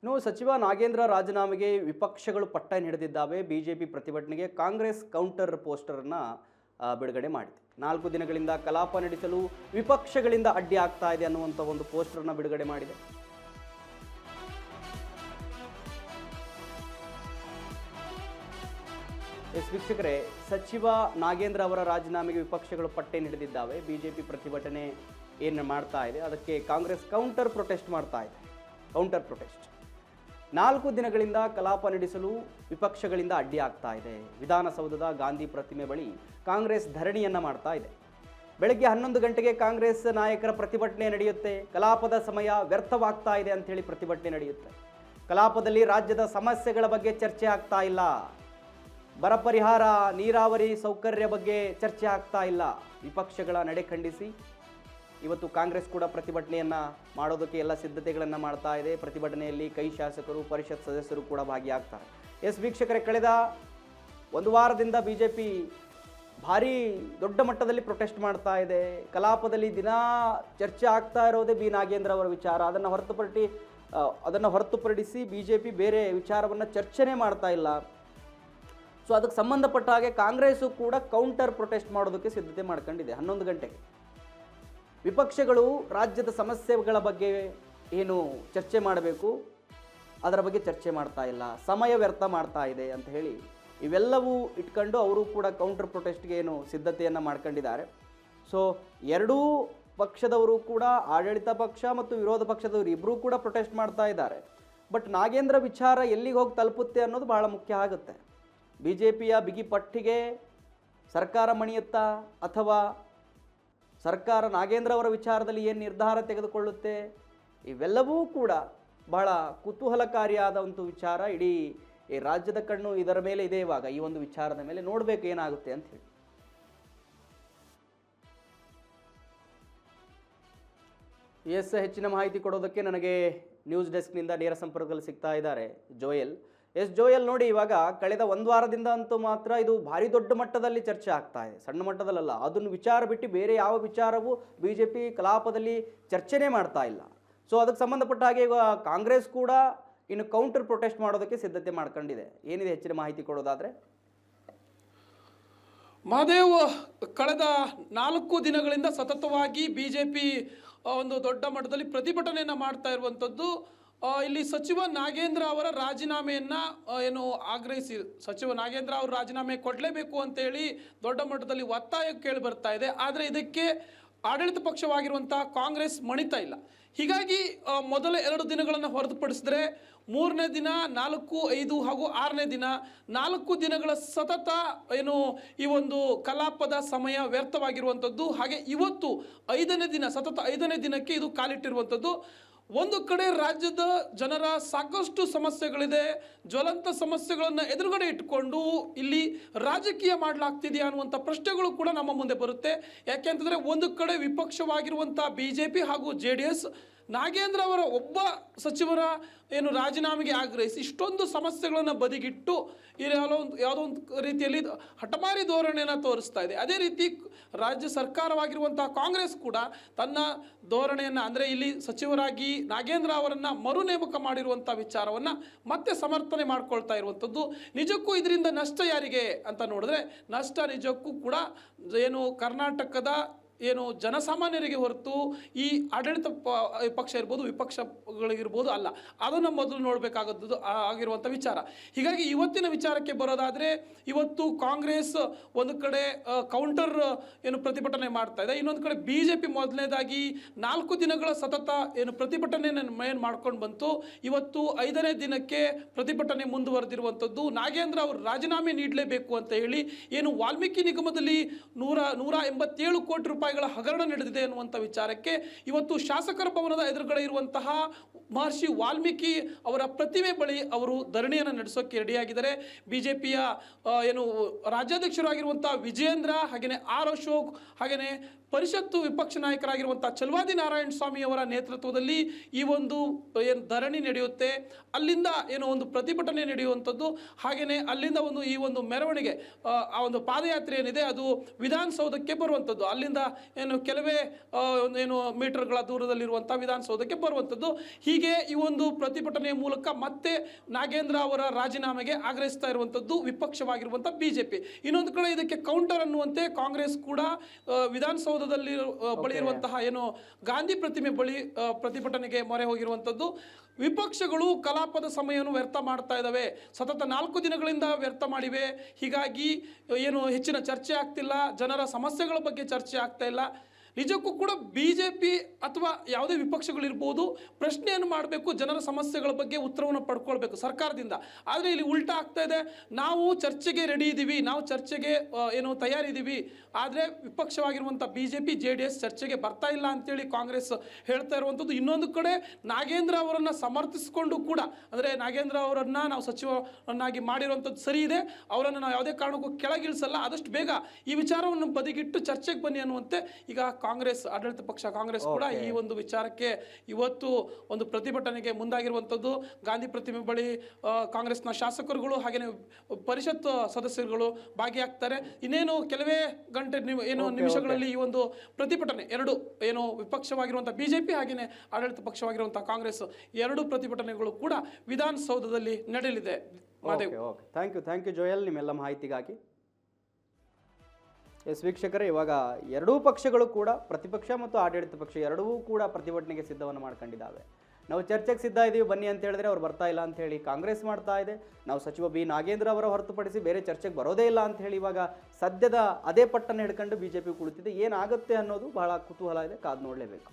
ಇನ್ನು ಸಚಿವ ನಾಗೇಂದ್ರ ರಾಜೀನಾಮೆಗೆ ವಿಪಕ್ಷಗಳು ಪಟ್ಟಣ ಹಿಡಿದಿದ್ದಾವೆ. ಬಿಜೆಪಿ ಪ್ರತಿಭಟನೆಗೆ ಕಾಂಗ್ರೆಸ್ ಕೌಂಟರ್ ಪೋಸ್ಟರ್ನ ಬಿಡುಗಡೆ ಮಾಡಿದೆ. 4 ದಿನಗಳಿಂದ ಕಲಾಪ ನಡೆಸಲು ವಿಪಕ್ಷಗಳಿಂದ ಅಡ್ಡಿ ಆಗ್ತಾ ಇದೆ ಅನ್ನುವಂಥ ಒಂದು ಪೋಸ್ಟರ್ನ ಬಿಡುಗಡೆ ಮಾಡಿದೆ. ವೀಕ್ಷಕರೇ, ಸಚಿವ ನಾಗೇಂದ್ರ ಅವರ ರಾಜೀನಾಮೆಗೆ ವಿಪಕ್ಷಗಳು ಪಟ್ಟೆ ಹಿಡಿದಿದ್ದಾವೆ. ಬಿಜೆಪಿ ಪ್ರತಿಭಟನೆ ಏನು ಮಾಡ್ತಾ ಇದೆ, ಅದಕ್ಕೆ ಕಾಂಗ್ರೆಸ್ ಕೌಂಟರ್ ಪ್ರೊಟೆಸ್ಟ್ ಮಾಡ್ತಾ ಇದೆ. ಕೌಂಟರ್ ಪ್ರೊಟೆಸ್ಟ್ 4 ದಿನಗಳಿಂದ ಕಲಾಪ ನಡೆಸಲು ವಿಪಕ್ಷಗಳಿಂದ ಅಡ್ಡಿ ಆಗ್ತಾ ಇದೆ. ವಿಧಾನಸೌಧದ ಗಾಂಧಿ ಪ್ರತಿಮೆ ಬಳಿ ಕಾಂಗ್ರೆಸ್ ಧರಣಿಯನ್ನ ಮಾಡ್ತಾ ಇದೆ. ಬೆಳಗ್ಗೆ 11 ಗಂಟೆಗೆ ಕಾಂಗ್ರೆಸ್ ನಾಯಕರ ಪ್ರತಿಭಟನೆ ನಡೆಯುತ್ತೆ. ಕಲಾಪದ ಸಮಯ ವ್ಯರ್ಥವಾಗ್ತಾ ಇದೆ ಅಂತೇಳಿ ಪ್ರತಿಭಟನೆ ನಡೆಯುತ್ತೆ. ಕಲಾಪದಲ್ಲಿ ರಾಜ್ಯದ ಸಮಸ್ಯೆಗಳ ಬಗ್ಗೆ ಚರ್ಚೆ ಆಗ್ತಾ ಇಲ್ಲ. ಬರ ಪರಿಹಾರ, ನೀರಾವರಿ ಸೌಕರ್ಯ ಬಗ್ಗೆ ಚರ್ಚೆ ಆಗ್ತಾ ಇಲ್ಲ. ವಿಪಕ್ಷಗಳ ನಡೆ ಖಂಡಿಸಿ ಇವತ್ತು ಕಾಂಗ್ರೆಸ್ ಕೂಡ ಪ್ರತಿಭಟನೆಯನ್ನ ಮಾಡೋದಕ್ಕೆ ಎಲ್ಲ ಸಿದ್ಧತೆಗಳನ್ನು ಮಾಡ್ತಾ ಇದೆ. ಪ್ರತಿಭಟನೆಯಲ್ಲಿ ಕೈ ಶಾಸಕರು, ಪರಿಷತ್ ಸದಸ್ಯರು ಕೂಡ ಭಾಗಿಯಾಗ್ತಾರೆ. ವೀಕ್ಷಕರೇ, ಕಳೆದ ಒಂದು ವಾರದಿಂದ ಬಿಜೆಪಿ ಭಾರಿ ದೊಡ್ಡ ಮಟ್ಟದಲ್ಲಿ ಪ್ರೊಟೆಸ್ಟ್ ಮಾಡ್ತಾ ಇದೆ. ಕಲಾಪದಲ್ಲಿ ದಿನಾ ಚರ್ಚೆ ಆಗ್ತಾ ಇರೋದೇ ಬಿ ನಾಗೇಂದ್ರ ಅವರ ವಿಚಾರ. ಅದನ್ನು ಹೊರತುಪಡಿಸಿ ಬಿಜೆಪಿ ಬೇರೆ ವಿಚಾರವನ್ನು ಚರ್ಚೆನೇ ಮಾಡ್ತಾ ಇಲ್ಲ. ಸೊ ಅದಕ್ಕೆ ಸಂಬಂಧಪಟ್ಟ ಹಾಗೆ ಕಾಂಗ್ರೆಸ್ಸು ಕೂಡ ಕೌಂಟರ್ ಪ್ರೊಟೆಸ್ಟ್ ಮಾಡೋದಕ್ಕೆ ಸಿದ್ಧತೆ ಮಾಡ್ಕೊಂಡಿದೆ. 11 ಗಂಟೆಗೆ ವಿಪಕ್ಷಗಳು ರಾಜ್ಯದ ಸಮಸ್ಯೆಗಳ ಬಗ್ಗೆ ಏನು ಚರ್ಚೆ ಮಾಡಬೇಕು, ಅದರ ಬಗ್ಗೆ ಚರ್ಚೆ ಮಾಡ್ತಾ ಇಲ್ಲ, ಸಮಯ ವ್ಯರ್ಥ ಮಾಡ್ತಾ ಇದೆ ಅಂತ ಹೇಳಿ ಇವೆಲ್ಲವೂ ಇಟ್ಕೊಂಡು ಅವರು ಕೂಡ ಕೌಂಟರ್ ಪ್ರೊಟೆಸ್ಟ್ಗೆ ಏನು ಸಿದ್ಧತೆಯನ್ನು ಮಾಡ್ಕೊಂಡಿದ್ದಾರೆ. ಸೊ ಎರಡೂ ಪಕ್ಷದವರು ಕೂಡ, ಆಡಳಿತ ಪಕ್ಷ ಮತ್ತು ವಿರೋಧ ಪಕ್ಷದವರು ಇಬ್ಬರೂ ಕೂಡ ಪ್ರೊಟೆಸ್ಟ್ ಮಾಡ್ತಾ ಇದ್ದಾರೆ. ಬಟ್ ನಾಗೇಂದ್ರ ವಿಚಾರ ಎಲ್ಲಿಗೆ ಹೋಗಿ ತಲುಪುತ್ತೆ ಅನ್ನೋದು ಬಹಳ ಮುಖ್ಯ ಆಗುತ್ತೆ. ಬಿಜೆಪಿಯ ಬಿಗಿ ಪಟ್ಟಿಗೆ ಸರ್ಕಾರ ಮಣಿಯುತ್ತಾ, ಅಥವಾ ಸರ್ಕಾರ ನಾಗೇಂದ್ರ ಅವರ ವಿಚಾರದಲ್ಲಿ ಏನು ನಿರ್ಧಾರ ತೆಗೆದುಕೊಳ್ಳುತ್ತೆ, ಇವೆಲ್ಲವೂ ಕೂಡ ಬಹಳ ಕುತೂಹಲಕಾರಿಯಾದ ಒಂದು ವಿಚಾರ. ಇಡೀ ಈ ರಾಜ್ಯದ ಕಣ್ಣು ಇದರ ಮೇಲೆ ಇದೆ. ಇವಾಗ ಈ ಒಂದು ವಿಚಾರದ ಮೇಲೆ ನೋಡಬೇಕು ಏನಾಗುತ್ತೆ ಅಂತ ಹೇಳಿ. ಹೆಚ್ಚಿನ ಮಾಹಿತಿ ಕೊಡೋದಕ್ಕೆ ನನಗೆ ನ್ಯೂಸ್ ಡೆಸ್ಕ್ನಿಂದ ನೇರ ಸಂಪರ್ಕದಲ್ಲಿ ಸಿಗ್ತಾ ಇದ್ದಾರೆ ಜೋಯಲ್. ಜೋಯಲ್, ನೋಡಿ, ಇವಾಗ ಕಳೆದ ಒಂದು ವಾರದಿಂದ ಅಂತೂ ಮಾತ್ರ ಇದು ಭಾರಿ ದೊಡ್ಡ ಮಟ್ಟದಲ್ಲಿ ಚರ್ಚೆ ಆಗ್ತಾ ಇದೆ, ಸಣ್ಣ ಮಟ್ಟದಲ್ಲ. ಅದನ್ನು ವಿಚಾರ ಬಿಟ್ಟು ಬೇರೆ ಯಾವ ವಿಚಾರವೂ ಬಿಜೆಪಿ ಕಲಾಪದಲ್ಲಿ ಚರ್ಚೆನೇ ಮಾಡ್ತಾ ಇಲ್ಲ. ಸೊ ಅದಕ್ಕೆ ಸಂಬಂಧಪಟ್ಟ ಹಾಗೆ ಈಗ ಕಾಂಗ್ರೆಸ್ ಕೂಡ ಇನ್ನು ಕೌಂಟರ್ ಪ್ರೊಟೆಸ್ಟ್ ಮಾಡೋದಕ್ಕೆ ಸಿದ್ಧತೆ ಮಾಡ್ಕೊಂಡಿದೆ. ಏನಿದೆ ಹೆಚ್ಚಿನ ಮಾಹಿತಿ ಕೊಡೋದಾದ್ರೆ? ಮಹಾದೇವ್, ಕಳೆದ 4 ದಿನಗಳಿಂದ ಸತತವಾಗಿ ಬಿಜೆಪಿ ಒಂದು ದೊಡ್ಡ ಮಟ್ಟದಲ್ಲಿ ಪ್ರತಿಭಟನೆಯನ್ನು ಮಾಡ್ತಾ ಇರುವಂಥದ್ದು. ಇಲ್ಲಿ ಸಚಿವ ನಾಗೇಂದ್ರ ಅವರ ರಾಜೀನಾಮೆಯನ್ನ ಏನು ಆಗ್ರಹಿಸಿ, ಸಚಿವ ನಾಗೇಂದ್ರ ಅವರು ರಾಜೀನಾಮೆ ಕೊಡಲೇಬೇಕು ಅಂತೇಳಿ ದೊಡ್ಡ ಮಟ್ಟದಲ್ಲಿ ಒತ್ತಾಯ ಕೇಳಿ ಬರ್ತಾ ಇದೆ. ಆದರೆ ಇದಕ್ಕೆ ಆಡಳಿತ ಪಕ್ಷವಾಗಿರುವಂತಹ ಕಾಂಗ್ರೆಸ್ ಮಣಿತಾ ಇಲ್ಲ. ಹೀಗಾಗಿ ಮೊದಲ 2 ದಿನಗಳನ್ನು ಹೊರತುಪಡಿಸಿದ್ರೆ 3ನೇ ದಿನ, 4, 5 ಹಾಗೂ 6ನೇ ದಿನ 4 ದಿನಗಳ ಸತತ ಏನು ಈ ಒಂದು ಕಲಾಪದ ಸಮಯ ವ್ಯರ್ಥವಾಗಿರುವಂಥದ್ದು. ಹಾಗೆ ಇವತ್ತು 5ನೇ ದಿನ, ಸತತ 5ನೇ ದಿನಕ್ಕೆ ಇದು ಕಾಲಿಟ್ಟಿರುವಂಥದ್ದು. ಒಂದು ಕಡೆ ರಾಜ್ಯದ ಜನರ ಸಾಕಷ್ಟು ಸಮಸ್ಯೆಗಳಿದೆ. ಜ್ವಲಂತ ಸಮಸ್ಯೆಗಳನ್ನು ಎದುರುಗಡೆ ಇಟ್ಟುಕೊಂಡು ಇಲ್ಲಿ ರಾಜಕೀಯ ಮಾಡಲಾಗ್ತಿದೆಯಾ ಅನ್ನುವಂಥ ಪ್ರಶ್ನೆಗಳು ಕೂಡ ನಮ್ಮ ಮುಂದೆ ಬರುತ್ತೆ. ಯಾಕೆಂತಂದರೆ ಒಂದು ಕಡೆ ವಿಪಕ್ಷವಾಗಿರುವಂಥ ಬಿಜೆಪಿ ಹಾಗೂ JDS ನಾಗೇಂದ್ರ ಅವರ ಒಬ್ಬ ಸಚಿವರ ಏನು ರಾಜೀನಾಮೆಗೆ ಆಗ್ರಹಿಸಿ ಇಷ್ಟೊಂದು ಸಮಸ್ಯೆಗಳನ್ನು ಬದಿಗಿಟ್ಟು ಯಾವುದೋ ಒಂದು ರೀತಿಯಲ್ಲಿ ಹಠಮಾರಿ ಧೋರಣೆಯನ್ನು ತೋರಿಸ್ತಾ ಇದೆ. ಅದೇ ರೀತಿ ರಾಜ್ಯ ಸರ್ಕಾರವಾಗಿರುವಂಥ ಕಾಂಗ್ರೆಸ್ ಕೂಡ ತನ್ನ ಧೋರಣೆಯನ್ನು, ಅಂದರೆ ಇಲ್ಲಿ ಸಚಿವರಾಗಿ ನಾಗೇಂದ್ರ ಅವರನ್ನು ಮರು ನೇಮಕ ಮಾಡಿರುವಂಥ ವಿಚಾರವನ್ನು ಮತ್ತೆ ಸಮರ್ಥನೆ ಮಾಡ್ಕೊಳ್ತಾ ಇರುವಂಥದ್ದು. ನಿಜಕ್ಕೂ ಇದರಿಂದ ನಷ್ಟ ಯಾರಿಗೆ ಅಂತ ನೋಡಿದ್ರೆ, ನಷ್ಟ ನಿಜಕ್ಕೂ ಕೂಡ ಏನು ಕರ್ನಾಟಕದ ಏನು ಜನಸಾಮಾನ್ಯರಿಗೆ ಹೊರತು ಈ ಆಡಳಿತ ಪಕ್ಷ ಇರ್ಬೋದು, ವಿಪಕ್ಷಗಳಿಗಿರ್ಬೋದು ಅಲ್ಲ. ಅದನ್ನು ಮೊದಲು ನೋಡಬೇಕಾಗದ್ದು ಆಗಿರುವಂಥ ವಿಚಾರ. ಹೀಗಾಗಿ ಇವತ್ತಿನ ವಿಚಾರಕ್ಕೆ ಬರೋದಾದರೆ, ಇವತ್ತು ಕಾಂಗ್ರೆಸ್ ಒಂದು ಕಡೆ ಕೌಂಟರ್ ಏನು ಪ್ರತಿಭಟನೆ ಮಾಡ್ತಾ ಇದೆ, ಇನ್ನೊಂದು ಕಡೆ ಬಿಜೆಪಿ ಮೊದಲನೇದಾಗಿ 4 ದಿನಗಳ ಸತತ ಏನು ಪ್ರತಿಭಟನೆಯನ್ನು ಮೇನ್ ಮಾಡ್ಕೊಂಡು ಬಂತು. ಇವತ್ತು 5ನೇ ದಿನಕ್ಕೆ ಪ್ರತಿಭಟನೆ ಮುಂದುವರೆದಿರುವಂಥದ್ದು. ನಾಗೇಂದ್ರ ಅವರು ರಾಜೀನಾಮೆ ನೀಡಲೇಬೇಕು ಅಂತ ಹೇಳಿ ಏನು ವಾಲ್ಮೀಕಿ ನಿಗಮದಲ್ಲಿ 187 ಕೋಟಿ ರೂಪಾಯಿಗಳ ಹಗರಣ ನಡೆದಿದೆ ಅನ್ನುವಂಥ ವಿಚಾರಕ್ಕೆ ಇವತ್ತು ಶಾಸಕರ ಭವನದ ಎದುರುಗಡೆ ಇರುವಂತಹ ಮಹರ್ಷಿ ವಾಲ್ಮೀಕಿ ಅವರ ಪ್ರತಿಮೆ ಬಳಿ ಅವರು ಧರಣಿಯನ್ನು ನಡೆಸೋಕೆ ರೆಡಿಯಾಗಿದ್ದಾರೆ. ಬಿಜೆಪಿಯ ಏನು ರಾಜ್ಯಾಧ್ಯಕ್ಷರಾಗಿರುವಂಥ ವಿಜಯೇಂದ್ರ, ಹಾಗೆಯೇ ಆರ್ ಅಶೋಕ್, ಹಾಗೆಯೇ ಪರಿಷತ್ತು ವಿಪಕ್ಷ ನಾಯಕರಾಗಿರುವಂಥ ಚಲವಾದಿ ನಾರಾಯಣ ಸ್ವಾಮಿ ಅವರ ನೇತೃತ್ವದಲ್ಲಿ ಈ ಒಂದು ಏನು ಧರಣಿ ನಡೆಯುತ್ತೆ, ಅಲ್ಲಿಂದ ಏನು ಒಂದು ಪ್ರತಿಭಟನೆ ನಡೆಯುವಂಥದ್ದು, ಹಾಗೆಯೇ ಅಲ್ಲಿಂದ ಈ ಒಂದು ಮೆರವಣಿಗೆ, ಆ ಒಂದು ಪಾದಯಾತ್ರೆ ಏನಿದೆ ಅದು ವಿಧಾನಸೌಧಕ್ಕೆ ಬರುವಂಥದ್ದು, ಅಲ್ಲಿಂದ ಏನು ಕೆಲವೇ ಏನು ಮೀಟರ್ಗಳ ದೂರದಲ್ಲಿರುವಂಥ ವಿಧಾನಸೌಧಕ್ಕೆ ಬರುವಂಥದ್ದು. ಹೀಗೆ ಈ ಒಂದು ಪ್ರತಿಭಟನೆಯ ಮೂಲಕ ಮತ್ತೆ ನಾಗೇಂದ್ರ ಅವರ ರಾಜೀನಾಮೆಗೆ ಆಗ್ರಹಿಸ್ತಾ ಇರುವಂಥದ್ದು ವಿಪಕ್ಷವಾಗಿರುವಂಥ ಬಿಜೆಪಿ. ಇನ್ನೊಂದು ಕಡೆ ಇದಕ್ಕೆ ಕೌಂಟರ್ ಅನ್ನುವಂತೆ ಕಾಂಗ್ರೆಸ್ ಕೂಡ ವಿಧಾನಸೌಧದಲ್ಲಿ ಬಳಿ ಇರುವಂತಹ ಏನು ಗಾಂಧಿ ಪ್ರತಿಮೆ ಬಳಿ ಪ್ರತಿಭಟನೆಗೆ ಮೊರೆ ಹೋಗಿರುವಂಥದ್ದು. ವಿಪಕ್ಷಗಳು ಕಲಾಪದ ಸಮಯವನ್ನು ವ್ಯರ್ಥ ಮಾಡ್ತಾ ಇದ್ದಾವೆ, ಸತತ 4 ದಿನಗಳಿಂದ ವ್ಯರ್ಥ ಮಾಡಿವೆ. ಹೀಗಾಗಿ ಏನು ಹೆಚ್ಚಿನ ಚರ್ಚೆ ಆಗ್ತಿಲ್ಲ, ಜನರ ಸಮಸ್ಯೆಗಳ ಬಗ್ಗೆ ಚರ್ಚೆ ಆಗ್ತಾ ಇಲ್ಲ. ನಿಜಕ್ಕೂ ಕೂಡ ಬಿಜೆಪಿ ಅಥವಾ ಯಾವುದೇ ವಿಪಕ್ಷಗಳಿರ್ಬೋದು ಪ್ರಶ್ನೆಯನ್ನು ಮಾಡಬೇಕು, ಜನರ ಸಮಸ್ಯೆಗಳ ಬಗ್ಗೆ ಉತ್ತರವನ್ನು ಪಡ್ಕೊಳ್ಬೇಕು ಸರ್ಕಾರದಿಂದ. ಆದರೆ ಇಲ್ಲಿ ಉಲ್ಟಾ ಆಗ್ತಾ ಇದೆ. ನಾವು ಚರ್ಚೆಗೆ ರೆಡಿ ಇದ್ದೀವಿ, ನಾವು ಚರ್ಚೆಗೆ ಏನು ತಯಾರಿದ್ದೀವಿ, ಆದರೆ ವಿಪಕ್ಷವಾಗಿರುವಂಥ ಬಿಜೆಪಿ JDS ಚರ್ಚೆಗೆ ಬರ್ತಾ ಇಲ್ಲ ಅಂತೇಳಿ ಕಾಂಗ್ರೆಸ್ ಹೇಳ್ತಾ ಇರುವಂಥದ್ದು. ಇನ್ನೊಂದು ಕಡೆ ನಾಗೇಂದ್ರ ಅವರನ್ನು ಸಮರ್ಥಿಸಿಕೊಂಡು ಕೂಡ, ಅಂದರೆ ನಾಗೇಂದ್ರ ಅವರನ್ನು ನಾವು ಸಚಿವರನ್ನಾಗಿ ಮಾಡಿರುವಂಥದ್ದು ಸರಿ ಇದೆ, ಅವರನ್ನು ನಾವು ಯಾವುದೇ ಕಾರಣಕ್ಕೂ ಕೆಳಗಿಳಿಸಲ್ಲ, ಆದಷ್ಟು ಬೇಗ ಈ ವಿಚಾರವನ್ನು ಬದಿಗಿಟ್ಟು ಚರ್ಚೆಗೆ ಬನ್ನಿ ಅನ್ನುವಂತೆ ಈಗ ಕಾಂಗ್ರೆಸ್, ಆಡಳಿತ ಪಕ್ಷ ಕಾಂಗ್ರೆಸ್ ಕೂಡ ಈ ಒಂದು ವಿಚಾರಕ್ಕೆ ಇವತ್ತು ಒಂದು ಪ್ರತಿಭಟನೆಗೆ ಮುಂದಾಗಿರುವಂಥದ್ದು. ಗಾಂಧಿ ಪ್ರತಿಮೆ ಬಳಿ ಕಾಂಗ್ರೆಸ್ನ ಶಾಸಕರುಗಳು ಹಾಗೆಯೇ ಪರಿಷತ್ ಸದಸ್ಯರುಗಳು ಭಾಗಿಯಾಗ್ತಾರೆ. ಇನ್ನೇನು ಕೆಲವೇ ನಿಮಿಷಗಳಲ್ಲಿ ಈ ಒಂದು ಪ್ರತಿಭಟನೆ, ಎರಡು ಏನು ವಿಪಕ್ಷವಾಗಿರುವಂತಹ ಬಿಜೆಪಿ ಹಾಗೆಯೇ ಆಡಳಿತ ಪಕ್ಷವಾಗಿರುವಂತಹ ಕಾಂಗ್ರೆಸ್, ಎರಡು ಪ್ರತಿಭಟನೆಗಳು ಕೂಡ ವಿಧಾನಸೌಧದಲ್ಲಿ ನಡೆಯಲಿದೆ. ಥ್ಯಾಂಕ್ ಯು ಜೋಯಲ್ ನಿಮ್ಮೆಲ್ಲ ಮಾಹಿತಿಗಾಗಿ. ಎಸ್ ವೀಕ್ಷಕರೇ, ಇವಾಗ ಎರಡೂ ಪಕ್ಷಗಳು ಕೂಡ, ಪ್ರತಿಪಕ್ಷ ಮತ್ತು ಆಡಳಿತ ಪಕ್ಷ ಎರಡೂ ಕೂಡ ಪ್ರತಿಭಟನೆಗೆ ಸಿದ್ಧವನ್ನು ಮಾಡ್ಕೊಂಡಿದ್ದಾವೆ. ನಾವು ಚರ್ಚೆಗೆ ಸಿದ್ಧ ಇದ್ದೀವಿ ಬನ್ನಿ ಅಂತ ಹೇಳಿದ್ರೆ ಅವ್ರು ಬರ್ತಾ ಇಲ್ಲ ಅಂತ ಹೇಳಿ ಕಾಂಗ್ರೆಸ್ ಮಾಡ್ತಾ ಇದೆ. ನಾವು ಸಚಿವ ಬಿ ನಾಗೇಂದ್ರ ಅವರ ಹೊರತುಪಡಿಸಿ ಬೇರೆ ಚರ್ಚೆಗೆ ಬರೋದೇ ಇಲ್ಲ ಅಂತ ಹೇಳಿ ಇವಾಗ ಸದ್ಯದ ಅದೇ ಪಟ್ಟನ್ನು ಹಿಡ್ಕೊಂಡು ಬಿಜೆಪಿ ಕುಳಿತಿದೆ. ಏನಾಗುತ್ತೆ ಅನ್ನೋದು ಬಹಳ ಕುತೂಹಲ ಇದೆ, ಕಾದು ನೋಡಲೇಬೇಕು.